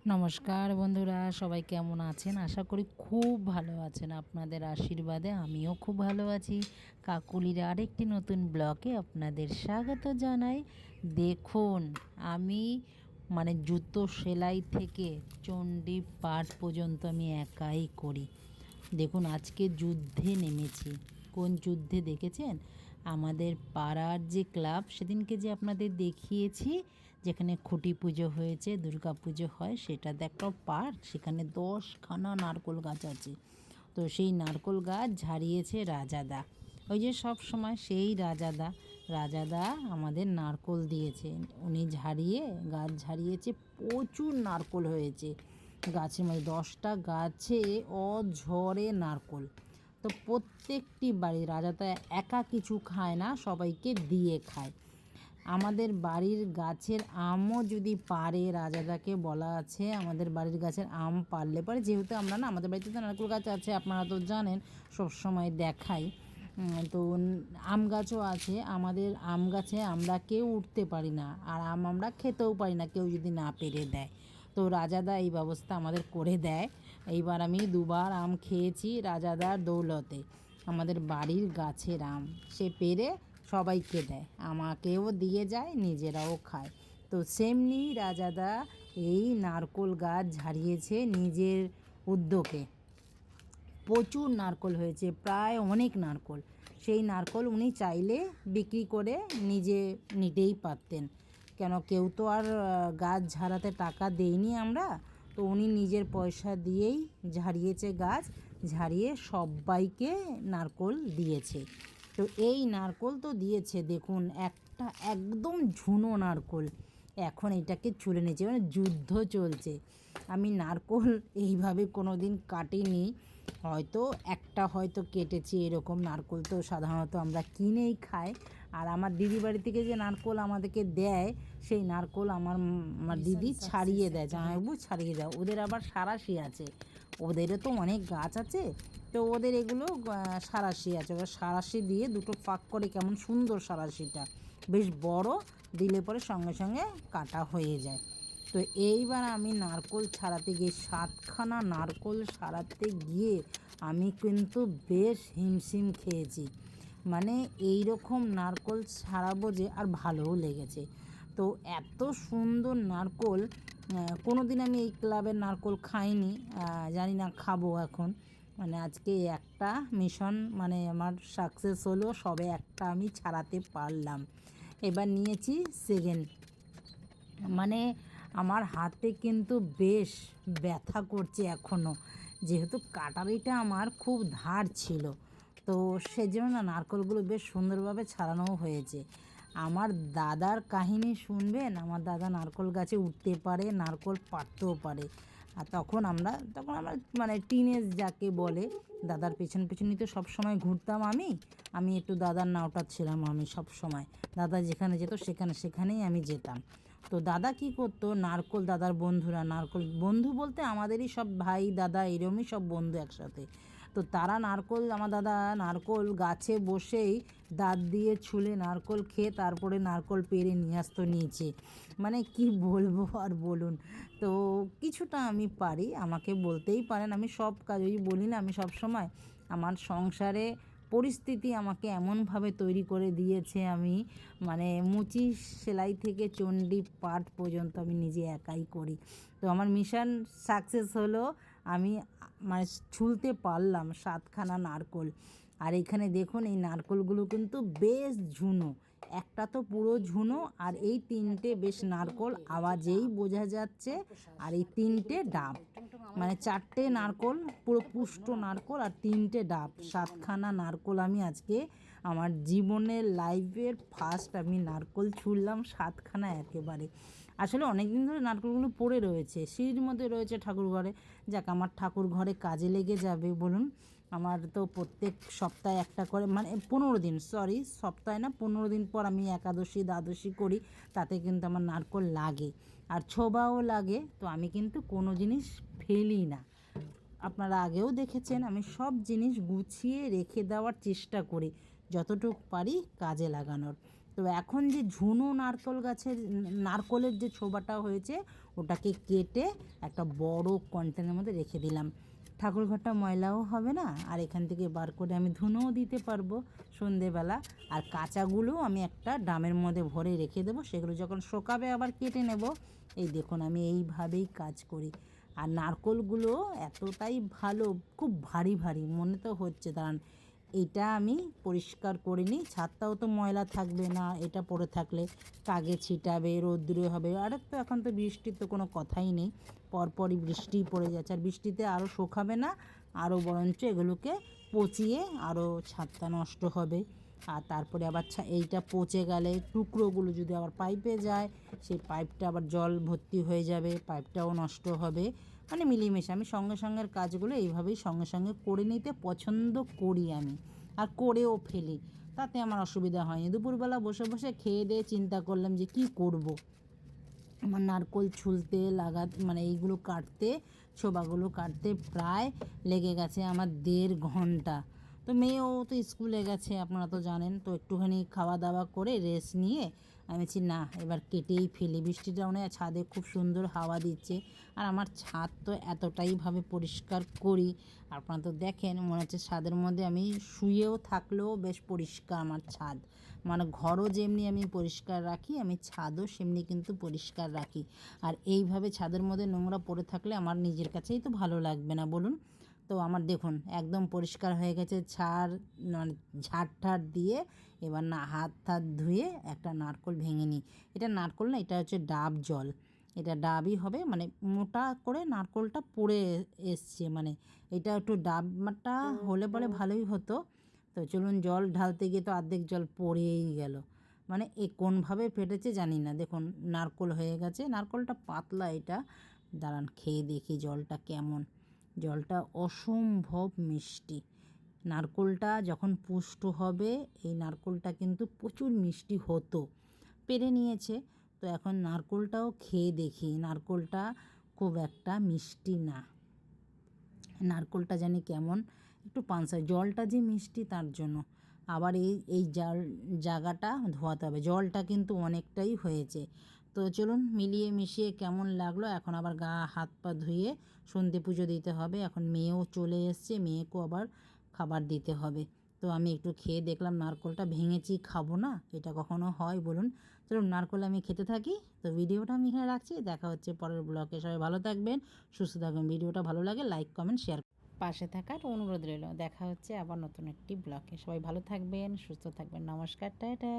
নমস্কার বন্ধুরা, সবাই কেমন আছেন? আশা করি খুব ভালো আছেন। আপনাদের আশীর্বাদে আমিও খুব ভালো আছি। কাকুলির আরেকটি নতুন ব্লগে আপনাদের স্বাগত জানাই। দেখুন, আমি জুতো সেলাই থেকে চণ্ডী পাঠ পর্যন্ত আমি একাই করি। দেখুন, আজকে যুদ্ধে নেমেছি। কোন যুদ্ধে দেখেছেন? আমাদের পাড়ার যে ক্লাব, সেদিনকে যে আপনাদের দেখিয়েছি, যেখানে খুঁটি পুজো হয়েছে, দুর্গা পুজো হয়, সেটা একটা পার্ক। সেখানে 10খানা নারকোল গাছ আছে। তো সেই নারকোল গাছ ঝাড়িয়েছে রাজাদা। ওই যে সব সময় সেই রাজাদা আমাদের নারকোল দিয়েছে। উনি গাছ ঝাড়িয়েছে, প্রচুর নারকোল হয়েছে গাছের মধ্যে। 10টা গাছে অঝরে নারকোল। তো প্রত্যেকটি বাড়ি রাজাদা একা কিছু খায় না, সবাইকে দিয়ে খায়। আমাদের বাড়ির গাছের আমও যদি পারে, রাজাদাকে বলা আছে আমাদের বাড়ির গাছের আম পারলে পরে, যেহেতু আমরা না, আমাদের বাড়িতে তো নারকেল গাছ আছে, আপনারা তো জানেন, সবসময় দেখাই। তো আম গাছও আছে। আমাদের আম গাছে আমরা কেউ উঠতে পারি না, আর আমরা খেতেও পারি না কেউ যদি না পেরে দেয়। তো রাজাদা এই ব্যবস্থা আমাদের করে দেয়। এইবার আমি 2বার আম খেয়েছি রাজাদার দৌলতে। আমাদের বাড়ির গাছের আম সে পেরে সবাইকে দেয়, আমাকেও দিয়ে যায়, নিজেরাও খায়। তো সেমনি রাজাদা এই নারকোল গাছ ঝাড়িয়েছে নিজের উদ্যোগে। প্রচুর নারকোল হয়েছে, প্রায় অনেক নারকোল। সেই নারকোল উনি চাইলে বিক্রি করে নিজে নিতেই পারতেন, কেন কেউ তো আর গাছ ঝাড়াতে টাকা দেয়নি আমরা। তো উনি নিজের পয়সা দিয়েই ঝাড়িয়েছে গাছ, ঝাড়িয়ে সবাইকে নারকোল দিয়েছে। তো এই নারকোল তো দিয়েছে, দেখুন একটা একদম ঝুনো নারকোল। এখন এটাকে ছুলে নিয়েছে, যুদ্ধ চলছে। আমি নারকোল এইভাবে কোনো দিন কাটিনি, হয়তো কেটেছি। এরকম নারকোল তো সাধারণত আমরা কিনেই খাই। আর আমার দিদি বাড়ি থেকে যে নারকোল আমাদেরকে দেয়, সেই নারকোল আমার দিদি ছাড়িয়ে দেয়, জামাইবাবু ছাড়িয়ে দেয়। ওদের আবার সাঁড়াশি আছে, ওদেরও তো অনেক গাছ আছে। তো ওদের এগুলো সাঁড়াশি আছে, ওরা সাঁড়াশি দিয়ে দুটো ফাঁক করে, কেমন সুন্দর সাঁড়াশিটা, বেশ বড়, দিলে পরে সঙ্গে সঙ্গে কাটা হয়ে যায়। তো এইবার আমি নারকোল ছাড়াতে গিয়ে 7খানা নারকোল ছাড়াতে গিয়ে আমি কিন্তু বেশ হিমশিম খেয়েছি। এই রকম নারকোল ছাড়াবো যে, আর ভালোও লেগেছে। তো এত সুন্দর নারকোল কোনো দিন আমি এই ক্লাবের নারকোল খাইনি, জানি না খাবো এখন। আজকে একটা মিশন আমার সাকসেস হলো, সবে একটা আমি ছাড়াতে পারলাম। এবার নিয়েছি সেকেন্ড। মানে আমার হাতে কিন্তু বেশ ব্যথা করছে এখনও, যেহেতু কাটারিটা আমার খুব ধার ছিল। তো সেজন্য না নারকোলগুলো বেশ সুন্দরভাবে ছাড়ানোও হয়েছে। আমার দাদার কাহিনী শুনবেন। আমার দাদা নারকোল গাছে উঠতে পারে, নারকোল পাড়তেও পারে। আর তখন আমরা টিনেজ যাকে বলে, দাদার পেছন পেছনই তো সবসময় ঘুরতাম আমি একটু দাদার নাওটা ছিলাম। আমি সব সময় দাদা যেখানে যেত সেখানেই আমি যেতাম। তো দাদা কী করতো, দাদার বন্ধুরা নারকোল, বন্ধু বলতে আমাদেরই সব ভাই দাদা এরমই সব বন্ধু একসাথে। তো তারা আমার দাদা নারকোল গাছে বসেই দাঁত দিয়ে ছুলে নারকোল খেয়ে তারপরে নারকোল পেড়ে নিয়ে আসতো নিচে। কি বলবো আর বলুন। তো কিছুটা আমি পারি, আমাকে বলতেই পারেন। আমি সব কাজ, ওই বলি না, আমি সব সময় আমার সংসারে পরিস্থিতি আমাকে এমনভাবে তৈরি করে দিয়েছে, আমি মুচি সেলাই থেকে চণ্ডী পাঠ পর্যন্ত আমি নিজে একাই করি। তো আমার মিশন সাকসেস হলো, আমি ছুলতে পারলাম 7খানা নারকোল। আর এখানে দেখুন, এই নারকোলগুলো কিন্তু বেশ ঝুনো, একটা তো পুরো ঝুনো, আর এই 3টে বেশ নারকোল আওয়াজেই বোঝা যাচ্ছে। আর এই 3টে ডাব, 4টে নারকোল পুরো পুষ্ট নারকোল, আর 3টে ডাব। 7খানা নারকোল আমি আজকে আমার জীবনের লাইফের ফার্স্ট আমি নারকোল ছুললাম, 7খানা একেবারে। আসলে অনেক দিন ধরে নারকোলগুলো পড়ে রয়েছে, সিঁড়ির মধ্যে রয়েছে ঠাকুর ঘরে। যাক, আমার ঠাকুর ঘরে কাজে লেগে যাবে বলুন। আমার তো প্রত্যেক সপ্তাহে একটা করে, 15 দিন, সপ্তাহে না, 15 দিন পর আমি একাদশী দ্বাদশী করি, তাতে কিন্তু আমার নারকোল লাগে, আর ছোবাও লাগে। তো আমি কিন্তু কোনো জিনিস ফেলি না। আপনারা আগেও দেখেছেন, আমি সব জিনিস গুছিয়ে রেখে দেওয়ার চেষ্টা করি, যতটুকু পারি কাজে লাগানোর। তো এখন যে ঝুনো নারকোল গাছের নারকোলের যে ছোবাটা হয়েছে, ওটাকে কেটে একটা বড় কন্টেনারের মধ্যে রেখে দিলাম। ঠাকুরঘরটা ময়লাও হবে না, আর এখান থেকে বার করে আমি ধুনোও দিতে পারবো সন্ধেবেলা। আর কাঁচাগুলো আমি একটা ড্রামের মধ্যে ভরে রেখে দেবো, সেগুলো যখন শুকাবে আবার কেটে নেব। এই দেখুন আমি এইভাবেই কাজ করি। আর নারকোলগুলো এতটাই ভালো, খুব ভারী ভারী মনে তো হচ্ছে। দাঁড়ান, এটা আমি পরিষ্কার করে নিই, ছাদটাও তো ময়লা থাকবে না, এটা পড়ে থাকলে কাগে ছিটাবে, রৌদ্রে হবে। আর তো এখন তো বৃষ্টির তো কোনো কথাই নেই, পরপরই বৃষ্টি পড়ে যাচ্ছে, আর বৃষ্টিতে আরও শুকাবে না, আরও বরঞ্চ এগুলোকে পচিয়ে আরও ছাদটা নষ্ট হবে। আর তারপরে আবার এইটা পচে গেলে টুকরোগুলো যদি আবার পাইপে যায়, সেই পাইপটা আবার জল ভর্তি হয়ে যাবে, পাইপটাও নষ্ট হবে। মানে মিলেমিশে আমি সঙ্গে সঙ্গের কাজগুলো এইভাবেই সঙ্গে সঙ্গে করে নিতে পছন্দ করি আমি, আর করেও ফেলি, তাতে আমার অসুবিধা হয়নি। দুপুরবেলা বসে বসে খেয়ে দিয়ে চিন্তা করলাম যে কি করব। আমার নারকোল ছুলতে মানে এইগুলো কাটতে, ছোবাগুলো কাটতে প্রায় লেগে গেছে আমার 1.5 ঘন্টা। তো মেয়েও তো স্কুলে গেছে, আপনারা তো জানেন। তো একটুখানি খাওয়া দাওয়া করে রেস্ট নিয়ে আমি বলছি না, এবার কেটেই ফেলি। বৃষ্টিটা মনে হয় ছাদে খুব সুন্দর হাওয়া দিচ্ছে, আর আমার ছাদ তো এতটাইভাবে পরিষ্কার করি, আপনারা তো দেখেন, মনে হচ্ছে ছাদের মধ্যে আমি শুয়েও থাকলেও বেশ পরিষ্কার আমার ছাদ। মানে ঘরও যেমনি আমি পরিষ্কার রাখি, আমি ছাদও সেমনি কিন্তু পরিষ্কার রাখি। আর এইভাবে ছাদের মধ্যে নোংরা পড়ে থাকলে আমার নিজের কাছেই তো ভালো লাগবে না, বলুন। তো আমার দেখুন একদম পরিষ্কার হয়ে গেছে, মানে ঝাড় দিয়ে এবার না হাত টাত ধুয়ে একটা নারকোল ভেঙে নিই। এটা নারকোল না, এটা হচ্ছে ডাব জল। এটা ডাবই হবে, মানে মোটা করে নারকোলটা পড়ে এসছে, মানে এটা একটু ডাবটা হলে পরে ভালোই হতো। তো চলুন, জল ঢালতে গিয়ে তো অর্ধেক জল পড়েই গেল। মানে এ কোনভাবে ফেটেছে জানি না। দেখুন নারকোল হয়ে গেছে, নারকোলটা পাতলা এটা। দাঁড়ান খেয়ে দেখি জলটা কেমন। জলটা অসম্ভব মিষ্টি। নারকোলটা যখন পুষ্ট হবে, এই নারকোলটা কিন্তু প্রচুর মিষ্টি হতো, পেরে নিয়েছে। তো এখন নারকোলটাও খেয়ে দেখি, নারকোলটা খুব একটা মিষ্টি না। নারকোলটা জানি কেমন, একটু পানসা, জলটা যে মিষ্টি তার জন্য। আবার এই জায়গাটা ধোয়াতে হবে, জলটা কিন্তু অনেকটাই হয়েছে। তো চলুন মিলিয়ে মিশিয়ে কেমন লাগলো। এখন আবার গা হাত পা ধুয়ে সন্ধে পুজো দিতে হবে। এখন মেয়েও চলে এসছে, মেয়েকেও আবার খাবার দিতে হবে। তো আমি একটু খেয়ে দেখলাম, নারকোলটা ভেঙেছি, খাবো না, এটা কখনো হয় বলুন। চলুন নারকোল আমি খেতে থাকি। তো ভিডিওটা আমি এখানে রাখছি, দেখা হচ্ছে পরের ব্লগে। সবাই ভালো থাকবেন, সুস্থ থাকবেন। ভিডিওটা ভালো লাগে লাইক কমেন্ট শেয়ার পাশে থাকার অনুরোধ রইল। দেখা হচ্ছে আবার নতুন একটি ব্লগে। সবাই ভালো থাকবেন, সুস্থ থাকবেন। নমস্কার, টাটা।